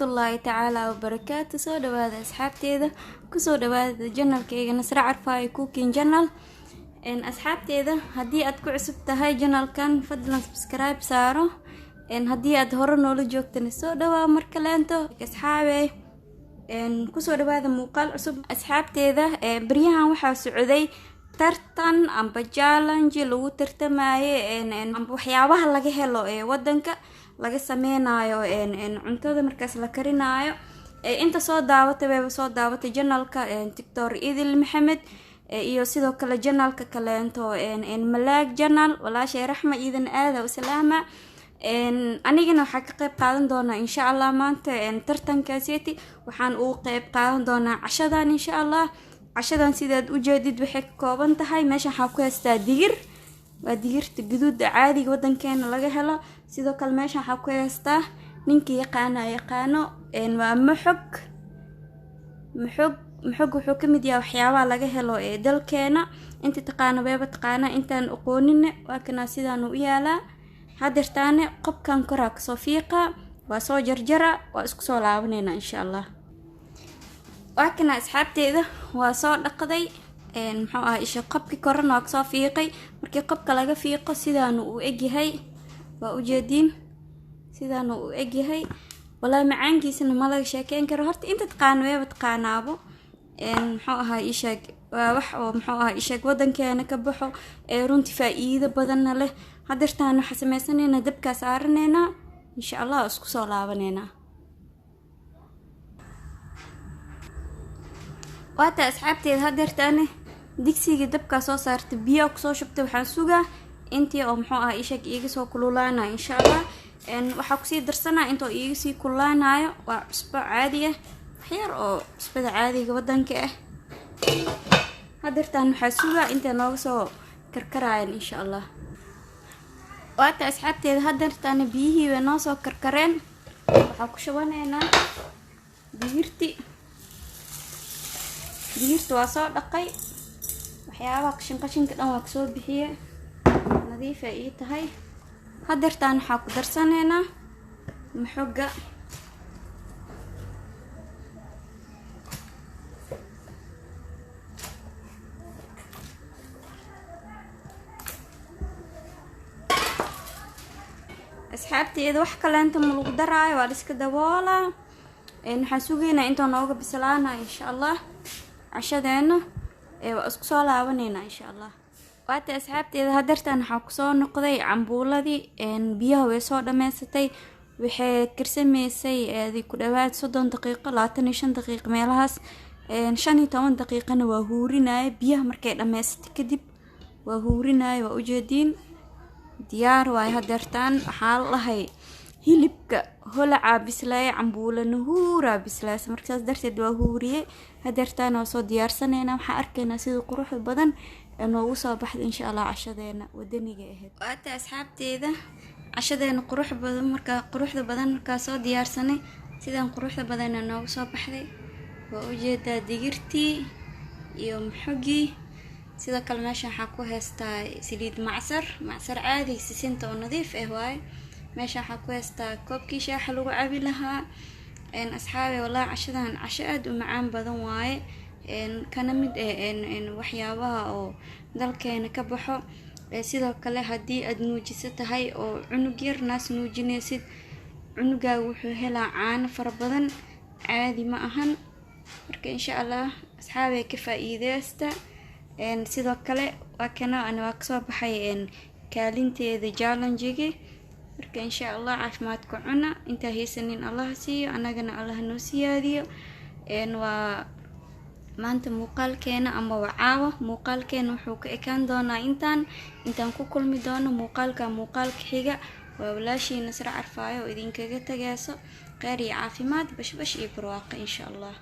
الله تعالى وبركاته. سو دواada asxaabteeda kusoo dhawaada channelkayga Nasra Carfaayo Cooking Channel. asxaabteeda haddii aad ku cusub tahay channelkan fadlan subscribe saaro. haddii aad hore noola joogtana soo dhawaa mar kaleento asxaabe. kusoo dhawaada muuqaal cusub asxaabteeda. baryahan waxaa socday tartan amba challenge lagu tartamayo amba waxyaabaha laga helo wadanka laga sameynayo cuntada markaas la karinayo. inta soo daawatay channelka Dr. Idil Maxamed iyo sidoo kale channelka kaleento Malaag channel walaashay Raxma iidan aad u salaama. anigana waxaan ka qayb qaadan doonaa insha Allah maanta tartankaasiti waxaan u qayb qaadan doonaa cashadan insha Allah. cashadan sidaad u jeedid waxay ka kooban tahay meesha waxaa ku haystaa digir, waa digirta gaduuda caadiga wadankeena laga helo. sidoo kale meesha waxaa ku haystaa ninkii yaqaano waa maxog wuxuu ka mid yahay waxyaabaha laga helo dalkeena. inta taqaano beeba taqaana, intaan aqoonin waa kana sidaan u yaalaa. hadeertaane qobkan koraa kasoo fiiqa, waa soo jarjara, waa isku soo laabanayna insha Allah. waa kana asxaabteeda waa soo dhaqday muxuu ah isha qobki korana waa kasoo fiiqay. markii qobka laga fiiqo sidaan uu egyahay waa u jeedin, sidaan uu egyahay. wallahi macaankiisana ma laga sheekeyn karo. horta inta taqaano weeba taqaanaabo muxuu ahaa ishaag waa wax oo muxuu ahaa ishaag wadankeena ka baxo runtii faa'iido badan leh. hadeertaan waxa sameysanaynaa dabka saaranayna insha Allah isku soo laabanayna. waata asxaabteeda hadeertaan digsiga dabka soo saartay biyo ku soo shubtay. waxaan sugaa intii oo muxuu ahaa ishaag iiga soo kululaanayo insha Allah. waxa ku sii darsanaa intoo iiga sii kululaanayo waa cusbo caadi ah, waxyar oo cusbada caadiga wadanka ah. hadeertaan waxaa sugaa inta nooga soo karkarayaan insha Allah. waata asxaabteeda hadeertaan biyihii way noo soo karkareen. waxaa ku shubanaynaa digirta waa soo dhaqay, waxyaabaha qashinka dhan waa kasoo bixiyay, nadiif ay tahay. hadeertaan waxaa ku darsanaynaa maxoga, asxaabteeda wax kaleento ma lagu daraayo, waa la iska daboolaa. waxaan sugaynaa inta nooga bislaana insha Allah. cashadeena waa isku soo laabanayna insha Allah. waata asxaabteeda hadeertaan waxaa kusoo noqday cambuuladii. biyaha way soo dhameysatay, waxay karsamaysay ku dhawaad 30 daqiiqo 25 daqiiqo meelahaas. 15 daqiiqana waa huurinaaye. biyaha markay dhameysatay kadib waa huurinaaye, waa u jeedin diyaar waay. hadeertaan waxaa lahay hilibka holaca bislaay, cambuulana huura bislaay, markaas darteed waa huuriye. hadeertaan waa soo diyaarsanayna. waxaan arkaynaa sida qurux badan noogu soo baxday insha Allah cashadeena wadaniga ahayd. waata asxaabteeda cashadeena quruxda badan markaa soo diyaarsanay sidaan quruxda badan noogu soo baxday. waa u jeedaa digirtii iyo maxogii. sidoo kale meesha waxaa ku haystaa saliid macsar caadi sisinta oo nadiif ah waay. meesha waxaa ku haystaa koobkii shaaha lagu cabi lahaa. asxaabe wallahi cashadan casho aad u macaan badan waaye. kana mid waxyaabaha oo dalkeena ka baxo. sidoo kale haddii aad nuujiso tahay oo cunug yar naas nuujinaysid, cunugaaga wuxuu helaa caano fara badan, caadi ma ahan. marka insha Allah asxaabe ka faa'iideysta. sidoo kale waa kana waa kasoo baxay kaalinteeda challenge-ga. marka insha Allah caafimaadka cuna, inta haysanin Allah siiyo, anagana Allah noo siyaadiyo. waa maanta muuqaalkeena ama wacaawa muuqaalkeena wuxuu ka ekaan doonaa intaan ku kulmi doono muuqaalka xiga. waa walaashii Nasra Carfaayo idinkaga tagayso khayr iyo caafimaad, bashbash iyo barwaaqo insha Allah.